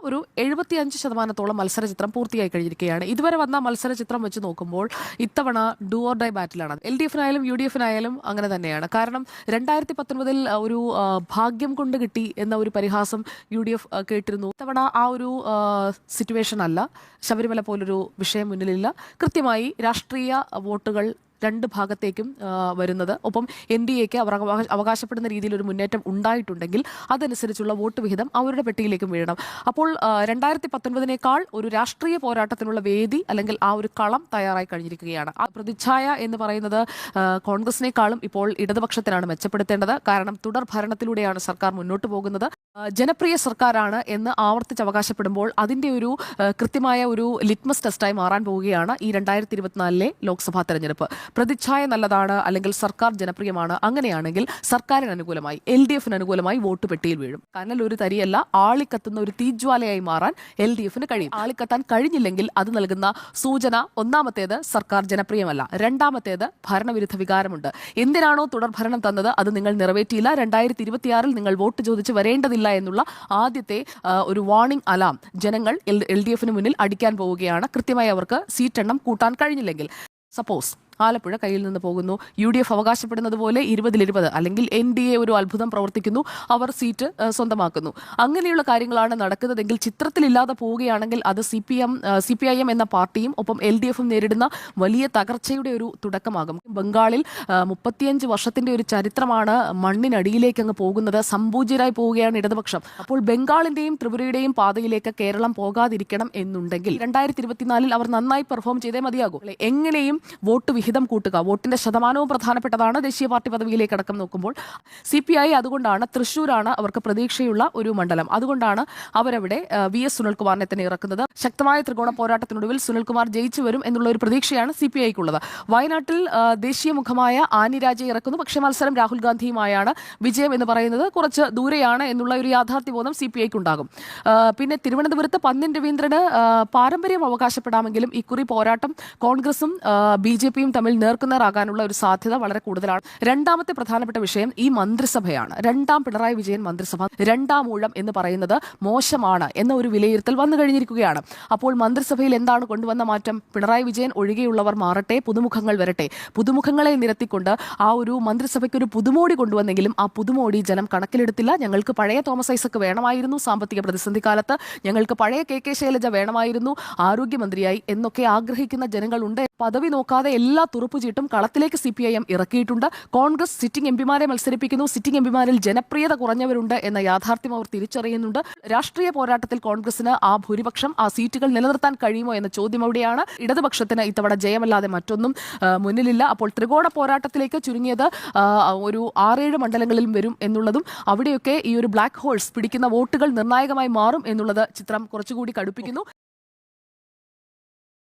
ഒരു 75% മത്സര ചിത്രം പൂർത്തിയായി കഴിഞ്ഞിരിക്കുകയാണ്. ഇതുവരെ വന്ന മത്സര ചിത്രം വെച്ച് നോക്കുമ്പോൾ ഇത്തവണ ഡു ഓർ ഡൈ ബാറ്റിലാണ്. LDF-നായാലും UDF-നായാലും അങ്ങനെ തന്നെയാണ്. കാരണം 2019 ഒരു ഭാഗ്യം കൊണ്ട് കിട്ടി എന്ന ഒരു പരിഹാസം UDF കേട്ടിരുന്നു. ഇത്തവണ ആ ഒരു സിറ്റുവേഷൻ അല്ല. ശബരിമല പോലൊരു വിഷയം മുന്നിലില്ല. കൃത്യമായി രാഷ്ട്രീയ വോട്ടുകൾ രണ്ട് ഭാഗത്തേക്കും വരുന്നത്. ഒപ്പം NDAക്ക് അവർ അവകാശപ്പെടുന്ന രീതിയിൽ ഒരു മുന്നേറ്റം ഉണ്ടായിട്ടുണ്ടെങ്കിൽ അതനുസരിച്ചുള്ള വോട്ട് വിഹിതം അവരുടെ പെട്ടിയിലേക്കും വീഴണം. അപ്പോൾ 2019 ഒരു രാഷ്ട്രീയ പോരാട്ടത്തിനുള്ള വേദി അല്ലെങ്കിൽ ആ ഒരു കളം തയ്യാറായി കഴിഞ്ഞിരിക്കുകയാണ്. ആ പ്രതിച്ഛായ എന്ന് പറയുന്നത് കോൺഗ്രസിനേക്കാളും ഇപ്പോൾ ഇടതുപക്ഷത്തിനാണ് മെച്ചപ്പെടുത്തേണ്ടത്. കാരണം തുടർ ഭരണത്തിലൂടെയാണ് സർക്കാർ മുന്നോട്ട് പോകുന്നത്. ജനപ്രിയ സർക്കാരാണ് എന്ന് ആവർത്തിച്ച് അവകാശപ്പെടുമ്പോൾ അതിന്റെ ഒരു കൃത്യമായ ഒരു ലിറ്റ്മസ് ടെസ്റ്റായി മാറാൻ പോവുകയാണ് ഈ 2024 ലോക്സഭാ തെരഞ്ഞെടുപ്പ്. പ്രതിച്ഛായ നല്ലതാണ്, അല്ലെങ്കിൽ സർക്കാർ ജനപ്രിയമാണ്, അങ്ങനെയാണെങ്കിൽ സർക്കാരിന് അനുകൂലമായി LDF-ന് അനുകൂലമായി വോട്ട് പെട്ടിയിൽ വീഴും. കനൽ ഒരു തരിയല്ല, ആളിക്കത്തുന്ന ഒരു തീജ്വാലയായി മാറാൻ LDF-ന് കഴിയും. ആളിക്കത്താൻ കഴിഞ്ഞില്ലെങ്കിൽ അത് നൽകുന്ന സൂചന, ഒന്നാമത്തേത് സർക്കാർ ജനപ്രിയമല്ല, രണ്ടാമത്തേത് ഭരണവിരുദ്ധ വികാരമുണ്ട്. എന്തിനാണോ തുടർഭരണം തന്നത് അത് നിങ്ങൾ നിറവേറ്റിയില്ല, 2026 നിങ്ങൾ വോട്ട് ചോദിച്ച് വരേണ്ടതില്ല എന്നുള്ള ആദ്യത്തെ ഒരു വാർണിംഗ് അലാം ജനങ്ങൾ LDF-ന് മുന്നിൽ അടിക്കാൻ പോവുകയാണ്. കൃത്യമായി അവർക്ക് സീറ്റെണ്ണം കൂട്ടാൻ കഴിഞ്ഞില്ലെങ്കിൽ. സപ്പോസ് ആലപ്പുഴ കയ്യിൽ നിന്ന് പോകുന്നു, UDF അവകാശപ്പെടുന്നത് പോലെ 20-20 അല്ലെങ്കിൽ NDA ഒരു അത്ഭുതം പ്രവർത്തിക്കുന്നു, അവർ സീറ്റ് സ്വന്തമാക്കുന്നു. അങ്ങനെയുള്ള കാര്യങ്ങളാണ് നടക്കുന്നതെങ്കിൽ, ചിത്രത്തിലില്ലാതെ പോവുകയാണെങ്കിൽ അത് CPIM എന്ന പാർട്ടിയും ഒപ്പം LDF-ഉം നേരിടുന്ന വലിയ തകർച്ചയുടെ ഒരു തുടക്കമാകും. ബംഗാളിൽ 35 വർഷത്തിന്റെ ഒരു ചരിത്രമാണ് മണ്ണിനടിയിലേക്ക് അങ്ങ് പോകുന്നത്. സമ്പൂജ്യരായി പോവുകയാണ് ഇടതുപക്ഷം. അപ്പോൾ ബംഗാളിന്റെയും ത്രിപുരയുടെയും പാതയിലേക്ക് കേരളം പോകാതിരിക്കണം എന്നുണ്ടെങ്കിൽ 2024 അവർ നന്നായി പെർഫോം ചെയ്തേ മതിയാകും. എങ്ങനെയും വോട്ട് വിഹിതം കൂട്ടുക, വോട്ടിന്റെ ശതമാനവും പ്രധാനപ്പെട്ടതാണ്. ദേശീയ പാർട്ടി പദവിയിലേക്ക് അടക്കം നോക്കുമ്പോൾ CPI അതുകൊണ്ടാണ്, തൃശ്ശൂരാണ് അവർക്ക് പ്രതീക്ഷയുള്ള ഒരു മണ്ഡലം. അതുകൊണ്ടാണ് അവരവിടെ VS സുനിൽകുമാറിനെ തന്നെ ഇറക്കുന്നത്. ശക്തമായ ത്രികോണ പോരാട്ടത്തിനൊടുവിൽ സുനിൽകുമാർ ജയിച്ചു വരും എന്നുള്ള ഒരു പ്രതീക്ഷയാണ് CPIക്കുള്ളത്. വയനാട്ടിൽ ദേശീയ മുഖമായ ആനി രാജയെ ഇറക്കുന്നു. പക്ഷേ മത്സരം രാഹുൽ ഗാന്ധിയുമായാണ്. വിജയം എന്ന് പറയുന്നത് കുറച്ച് ദൂരെയാണ് എന്നുള്ള ഒരു യാഥാർത്ഥ്യബോധം CPIക്കുണ്ടാകും. പിന്നെ തിരുവനന്തപുരത്ത് പന്ന്യൻ രവീന്ദ്രന് പാരമ്പര്യം അവകാശപ്പെടാമെങ്കിലും ഇക്കുറി പോരാട്ടം കോൺഗ്രസും BJPയും തമ്മിൽ നേർക്കുനേറാകാനുള്ള ഒരു സാധ്യത വളരെ കൂടുതലാണ്. രണ്ടാമത്തെ പ്രധാനപ്പെട്ട വിഷയം ഈ മന്ത്രിസഭയാണ്. രണ്ടാം പിണറായി വിജയൻ മന്ത്രിസഭ, രണ്ടാം ഊഴം എന്ന് പറയുന്നത് മോശമാണ് എന്ന ഒരു വിലയിരുത്തൽ വന്നു കഴിഞ്ഞിരിക്കുകയാണ്. അപ്പോൾ മന്ത്രിസഭയിൽ എന്താണ് കൊണ്ടുവന്ന മാറ്റം? പിണറായി വിജയൻ ഒഴികെയുള്ളവർ മാറട്ടെ, പുതുമുഖങ്ങൾ വരട്ടെ. പുതുമുഖങ്ങളെ നിരത്തിക്കൊണ്ട് ആ ഒരു മന്ത്രിസഭയ്ക്ക് ഒരു പുതുമോടി കൊണ്ടുവന്നെങ്കിലും ആ പുതുമോടി ജനം കണക്കിലെടുത്തില്ല. ഞങ്ങൾക്ക് പഴയ തോമസ് ഐസക് വേണമായിരുന്നു സാമ്പത്തിക പ്രതിസന്ധി കാലത്ത്, ഞങ്ങൾക്ക് പഴയ KK ശൈലജ വേണമായിരുന്നു ആരോഗ്യമന്ത്രിയായി എന്നൊക്കെ ആഗ്രഹിക്കുന്ന ജനങ്ങളുണ്ട്. പദവി നോക്കാതെ എല്ലാ തുറുപ്പുചീട്ടും കളത്തിലേക്ക് CPIM ഇറക്കിയിട്ടുണ്ട്. കോൺഗ്രസ് സിറ്റിംഗ് MPമാരെ മത്സരിപ്പിക്കുന്നു. സിറ്റിംഗ് MPമാരിൽ ജനപ്രിയത കുറഞ്ഞവരുണ്ട് എന്ന യാഥാർത്ഥ്യം അവർ തിരിച്ചറിയുന്നുണ്ട്. രാഷ്ട്രീയ പോരാട്ടത്തിൽ കോൺഗ്രസിന് ആ ഭൂരിപക്ഷം, ആ സീറ്റുകൾ നിലനിർത്താൻ കഴിയുമോ എന്ന ചോദ്യം അവിടെയാണ്. ഇടതുപക്ഷത്തിന് ഇത്തവണ ജയമല്ലാതെ മറ്റൊന്നും മുന്നിലില്ല. അപ്പോൾ ത്രികോണ പോരാട്ടത്തിലേക്ക് ചുരുങ്ങിയത് ഒരു 6-7 മണ്ഡലങ്ങളിലും വരും എന്നുള്ളതും അവിടെയൊക്കെ ഈ ഒരു ബ്ലാക്ക് ഹോൾസ് പിടിക്കുന്ന വോട്ടുകൾ നിർണായകമായി മാറും എന്നുള്ളത് ചിത്രം കുറച്ചുകൂടി കടുപ്പിക്കുന്നു.